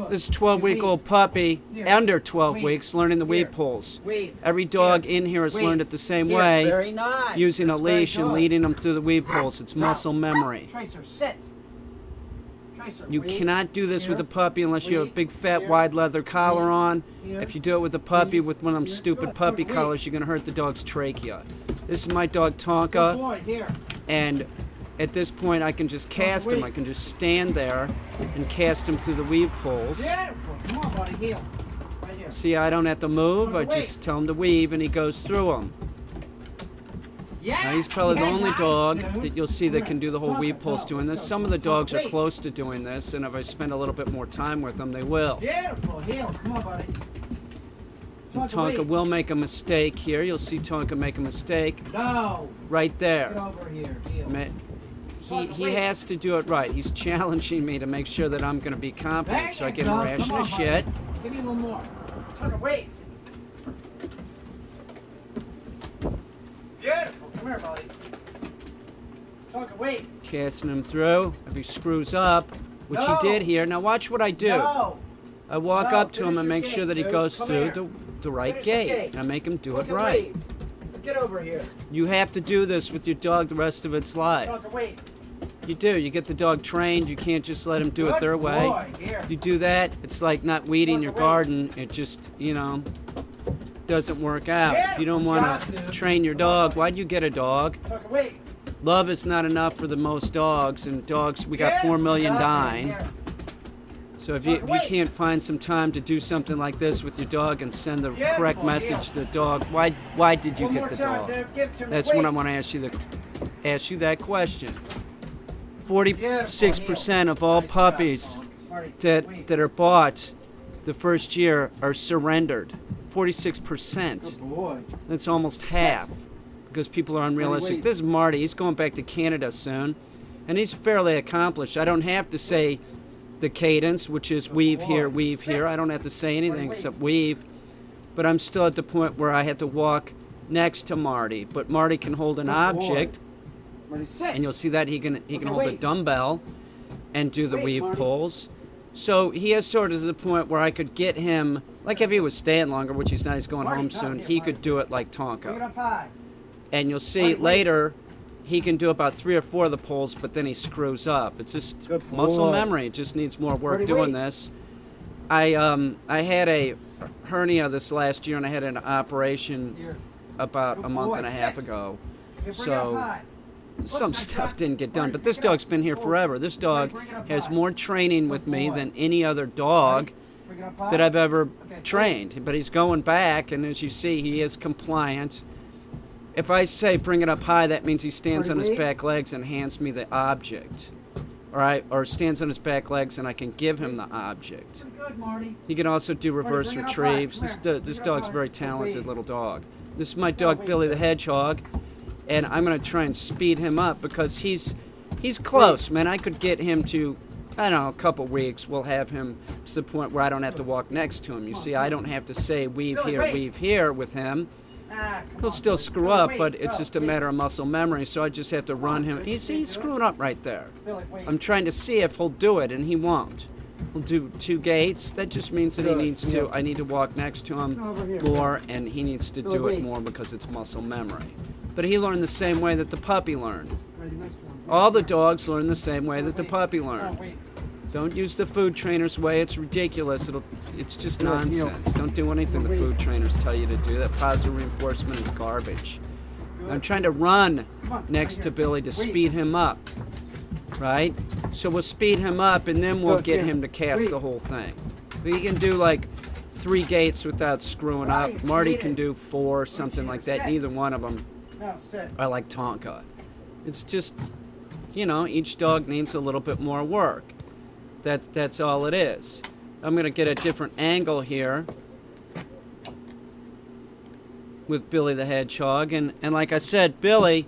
This 12-week-old puppy, under 12 weeks, learning the weave pulls. Every dog in here has learned it the same way, Very nice. using a That's very leash and good. leading them through the weave pulls. It's muscle memory. Tracer, sit. Tracer, You weave. cannot do this with a Here. puppy unless you have a Weave. big fat Here. wide leather collar on. Here. If you do it with a puppy Weave. with one of them Here. stupid Good, puppy good, collars, you're going to hurt the dog's trachea. This is my dog Good Tonka, boy, here. and at this point I can just cast him. I can just stand there and cast him through the weave pulls. Beautiful. Come on, buddy, heel. Right here. See, I don't have to move. I Tonka, just tell him to weave and he goes through them. Yeah. Now, he's probably the Yeah, only nice, dog dude. that you'll see that can do the whole Tonka, weave pulls go, doing let's this. go. Some of the dogs are Wait. close to doing this, and if I spend a little bit more time with them, they will. Beautiful, heel. Come on, buddy. And Tonka wait. will make a mistake here. You'll see Tonka make a mistake No. right Get there. over here, heel. He has to do it right. He's challenging me to make sure that I'm going to be competent, so I get a ration of shit. Give me a little more. Tonka, wait. Beautiful. Come here, buddy. Tonka, wait. Casting him through. If he screws up, which No. he did here. Now watch what I do. No. I walk No, up to him finish and your make gate, sure that he dude. goes Come through here. the right Finish your gate. gate. And I make him do Look it and right. wave. Get over here. You have to do this with your dog the rest of its life. Tonka, wait. You do. You get the dog trained. You can't just let him do it Good their way. boy. Here. If you do that, it's like not weeding your Tonka, wait. garden. It just, doesn't work out. Yeah, If you don't good want job, to dude. train your dog, why'd you get a dog? Tonka, wait. Love is not enough for the most dogs, and dogs, we got 4 million Good job, dying. here. So if you can't find some time to do something like this with your dog and send the Beautiful, correct message to the dog, why did you One get more the time, dog? dude. Give it to me. That's Wait. what I want to ask you that question. 46% of all Nice job, puppies Marty, that wait. that are bought the first year are surrendered. 46%. Good boy. That's almost half because people are unrealistic. wait. This is Marty. He's going back to Canada soon, and he's fairly accomplished. I don't have to say the cadence, which is weave here, weave here. I don't have to say anything except weave, but I'm still at the point where I have to walk next to Marty. But Marty can hold an Good boy. object, Marty, sit. and you'll see that he can Okay, hold a wait. dumbbell and do the Wait, weave Marty. pulls. So he is sort of to the point where I could get him, like if he was staying longer, which he's not, he's going Marty, home come soon, here, he Marty. could do it like Bring it Tonka. up high. And you'll see Marty, wait. later he can do about 3 or 4 of the pulls, but then he screws up. It's just Good muscle boy. memory. It just needs more work Marty, doing wait. this. I had a hernia this last year, and I had an operation Here. about Good a month boy, and a half sit. ago. Here, bring it up So high. some nice stuff job. didn't get done, Marty, but this pick it up. dog's been here Oh. forever. This dog Marty, bring it up has high. more training with Good me boy. than any other dog Bring it up high. that I've ever Okay, trained. But he's going back, and as you see, he is compliant. If I say bring it up high, that means he stands Marty, on his wait. back legs and hands me the object. All right, or stands on his back legs and I can give him the object. Pretty good, Marty. He can also do reverse bring it up retrieves. high. This, Come here. this Bring it up dog's a high. very Good talented wait. little dog. This is my dog wait. Billy the Hedgehog, and I'm gonna try and speed him up because he's close, man. I could get him to, I don't know, a couple weeks. We'll have him to the point where I don't have to walk next to him. You see, I don't have to say weave Billy, here, wait. weave here with him. Ah, come He'll on, still Billy. screw Billy, up, wait. but it's Go. just a Wait. matter of muscle memory, so I just have to run him. Billy, He's wait, screwing up right there. Billy, wait. I'm trying to see if he'll do it, and he won't. He'll do 2 gates. That just means that he Good. needs to. Yeah. I need to walk next to him Over here. more, and he needs to Billy, do it wait. more because it's muscle memory. But he learned the same way that the puppy learned. Ready, next one. All the dogs learn the same way that the Wait. puppy Oh, learned. wait. Don't use the food trainer's way. It's ridiculous. It's just Good, nonsense. Don't do anything the Wait. food trainers tell you to do. That positive reinforcement is garbage. I'm trying to run Come on, next right to here. Billy to Wait. speed him up, right? So we'll speed him up, and then we'll Good, get yeah. him to cast Wait. the whole thing. He can do like 3 gates without screwing up. Right, Marty beat can it. do 4, something like that. Set. Neither one of them Now, sit. are like Tonka. It's just, each dog needs a little bit more work. That's all it is. I'm gonna get a different angle here with Billy the Hedgehog, and like I said, Billy's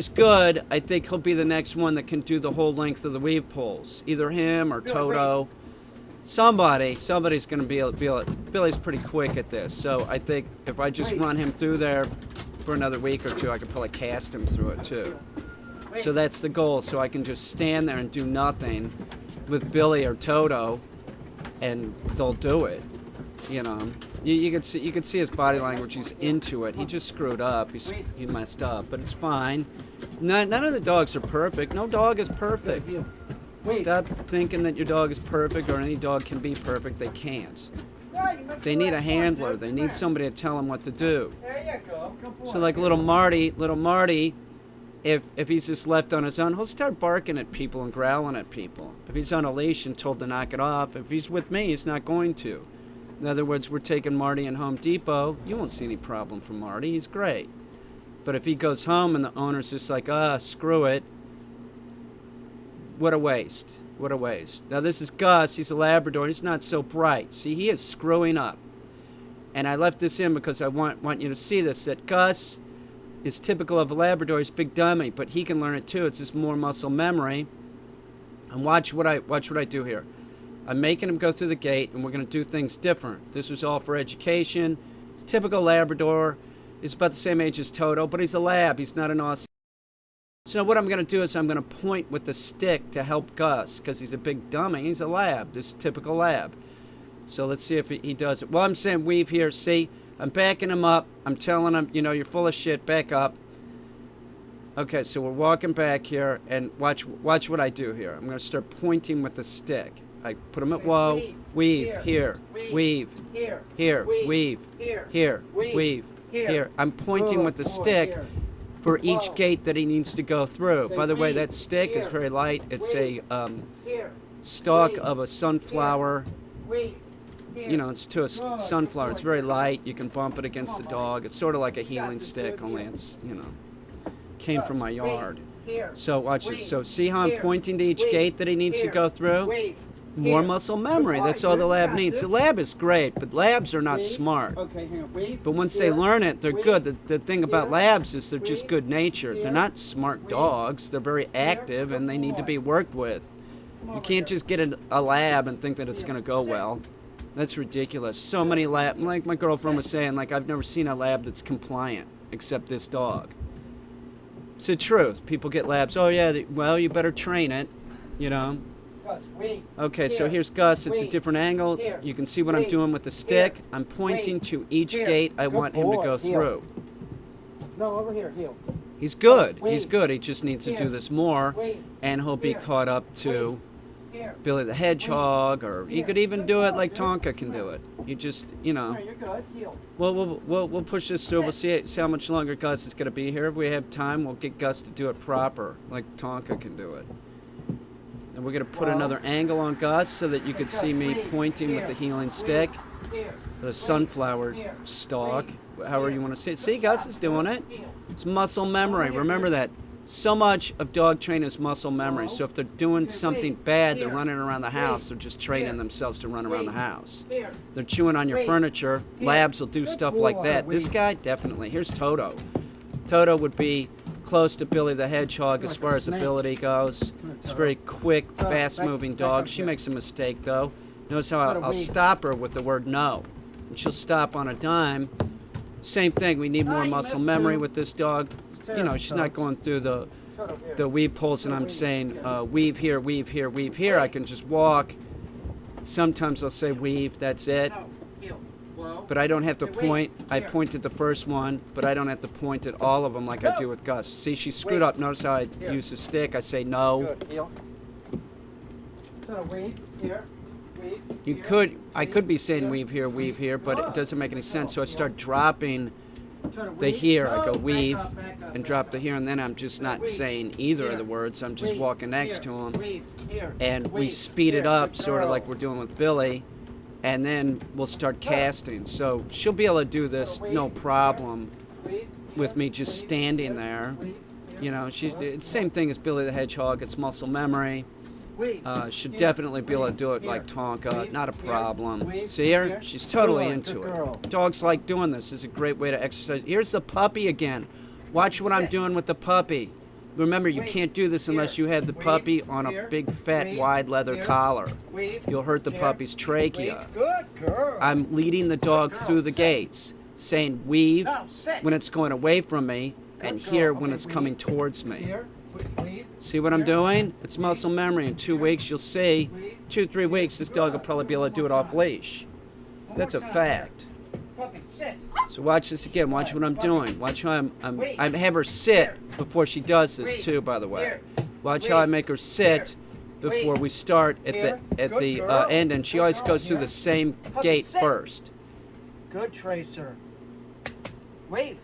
good. I think he'll be the next one that can do the whole length of the weave pulls. Either him or Billy, Toto. Somebody's gonna be able to. Billy's pretty quick at this, so I think if I just Wait. run him through there for another week or 2, I could probably cast him through it too. Wait. So that's the goal. So I can just stand there and do nothing with Billy or Toto, and they'll do it. You know, you can see his body language. He's into it. He just screwed up. He messed up, but it's fine. None of the dogs are perfect. No dog is perfect. Stop thinking that your dog is perfect or any dog can be perfect. They can't. They need a handler. They need somebody to tell them what to do. There you go. Good boy. So like little Marty, if he's just left on his own, he'll start barking at people and growling at people. If he's on a leash and told to knock it off, if he's with me, he's not going to. In other words, we're taking Marty in Home Depot. You won't see any problem from Marty. He's great. But if he goes home and the owner's just like, screw it, what a waste. What a waste. Now this is Gus. He's a Labrador. He's not so bright. See, he is screwing up. And I left this in because I want you to see this, that Gus is typical of a Labrador. He's a big dummy, but he can learn it too. It's just more muscle memory. And watch what I do here. I'm making him go through the gate, and we're going to do things different. This was all for education. It's typical Labrador. He's about the same age as Toto, but he's a lab. He's not an Aussie. So what I'm going to do is I'm going to point with the stick to help Gus, because he's a big dummy. He's a lab. This is typical lab. So let's see if he does it. Well, I'm saying weave here. See, I'm backing him up. I'm telling him, you're full of shit. Back up. Okay, so we're walking back here, and watch what I do here. I'm going to start pointing with the stick. I put him at whoa, weave, here, weave, here, weave, here, weave, here. I'm pointing with the stick for each gate that he needs to go through. By the way, that stick is very light. It's a stalk of a sunflower. It's to a sunflower. It's very light. You can bump it against the dog. It's sort of like a healing stick, only it's, came from my yard. So watch this. So see how I'm pointing to each gate that he needs to go through? More muscle memory. That's all the lab needs. The lab is great, but labs are not smart. Okay, hang on. But once they learn it, they're good. The thing about labs is they're just good natured. They're not smart dogs. They're very active, and they need to be worked with. You can't just get a lab and think that it's going to go well. That's ridiculous. So many labs, like my girlfriend was saying, I've never seen a lab that's compliant except this dog. It's the truth. People get labs. Oh, yeah, well, you better train it, Okay, so here's Gus. It's a different angle. You can see what I'm doing with the stick. I'm pointing to each gate I want him to go through. No, over here, heel. He's good. He's good. He just needs to do this more, and he'll be caught up to Billy the Hedgehog, or he could even do it like Tonka can do it. You just, No, you're good. Heel. Well, we'll push this through. We'll see how much longer Gus is going to be here. If we have time, we'll get Gus to do it proper, like Tonka can do it. And we're going to put another angle on Gus so that you could see me pointing with the healing stick, the sunflower stalk, however you want to see it. See, Gus is doing it. It's muscle memory. Remember that. So much of dog training is muscle memory. So if they're doing something bad, they're running around the house. They're just training themselves to run around the house. They're chewing on your furniture. Labs will do stuff like that. This guy, definitely. Here's Toto. Toto would be close to Billy the Hedgehog as far as ability goes. It's a very quick, fast-moving dog. She makes a mistake, though. Notice how I'll stop her with the word no. And she'll stop on a dime. Same thing. We need more muscle memory with this dog. She's not going through the weave pulls and I'm saying weave here, weave here, weave here. I can just walk. Sometimes I'll say weave. That's it. But I don't have to point. I pointed the first one, but I don't have to point at all of them like I do with Gus. See, she screwed up. Notice how I use the stick. I say no. I could be saying weave here, but it doesn't make any sense. So I start dropping the here. I go weave and drop the here, and then I'm just not saying either of the words. I'm just walking next to him, and we speed it up, sort of like we're doing with Billy. And then we'll start casting. So she'll be able to do this no problem with me just standing there. It's the same thing as Billy the Hedgehog. It's muscle memory. Should definitely be able to do it like Tonka. Not a problem. See her? She's totally into it. Dogs like doing this. It's a great way to exercise. Here's the puppy again. Watch what I'm doing with the puppy. Remember, you can't do this unless you have the puppy on a big, fat, wide leather collar. You'll hurt the puppy's trachea. I'm leading the dog through the gates, saying weave when it's going away from me, and here when it's coming towards me. See what I'm doing? It's muscle memory. In 2 weeks, you'll see. 2-3 weeks, this dog will probably be able to do it off leash. That's a fact. Puppy, sit. So watch this again. Watch what I'm doing. Watch how I have her sit before she does this too. By the way, watch how I make her sit before we start at the end, and she always goes through the same gate first. Good, Tracer. Wait.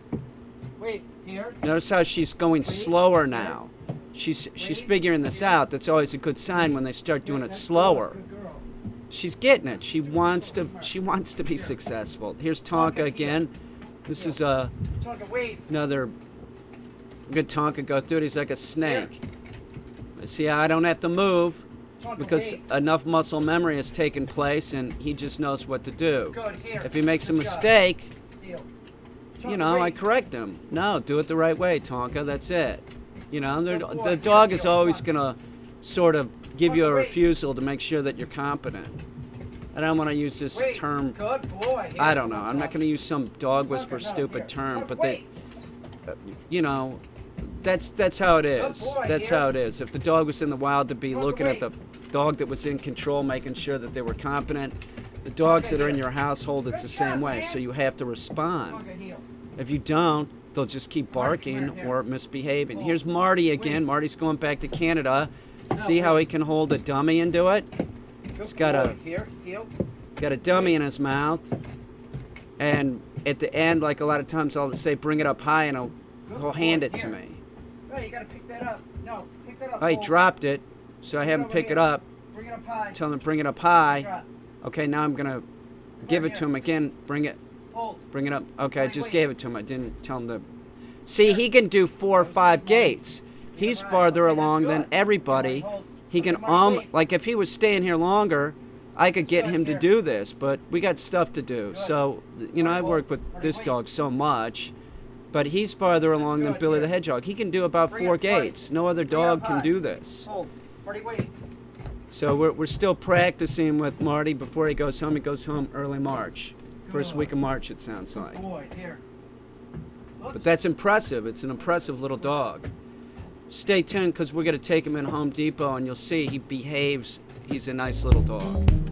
Wait, here. Notice how she's going slower now. She's figuring this out. That's always a good sign when they start doing it slower. Good girl. She's getting it. She wants to be successful. Here's Tonka again. This is Tonka, wait. another good Tonka go through it. He's like a snake. See, I don't have to move because enough muscle memory has taken place and he just knows what to do. Good, here. If he makes a mistake, Deal. you know, I correct him. No, do it the right way, Tonka. That's it. You know, the dog is always going to sort of give you a refusal to make sure that you're competent. I don't want to use this term. Good boy. Here. I don't know. I'm not going to use some dog whisper stupid term, but they, you know, that's how it is. That's how it is. If the dog was in the wild, to be looking at the dog that was in control, making sure that they were competent. The dogs that are in your household, it's the same way. So you have to respond. If you don't, they'll just keep barking or misbehaving. Here's Marty again. Marty's going back to Canada. See how he can hold a dummy and do it? He's got a dummy in his mouth. And at the end, like a lot of times, I'll say, bring it up high, and he'll hand it to me. No, you gotta pick that up. No, pick that up. Oh, he dropped it, so I have him pick it up. Bring it up high. Tell him to bring it up high. Okay, now I'm going to give it to him again. Bring it up. Okay, I just gave it to him. I didn't tell him to. See, he can do 4 or 5 gates. He's farther along than everybody. He can, like if he was staying here longer, I could get him to do this, but we got stuff to do. So, you know, I work with this dog so much, but he's farther along than Billy the Hedgehog. He can do about 4 gates. No other dog can do this. So we're still practicing with Marty before he goes home. He goes home early March. First week of March, it sounds like. But that's impressive. It's an impressive little dog. Stay tuned because we're going to take him in Home Depot and you'll see he behaves. He's a nice little dog.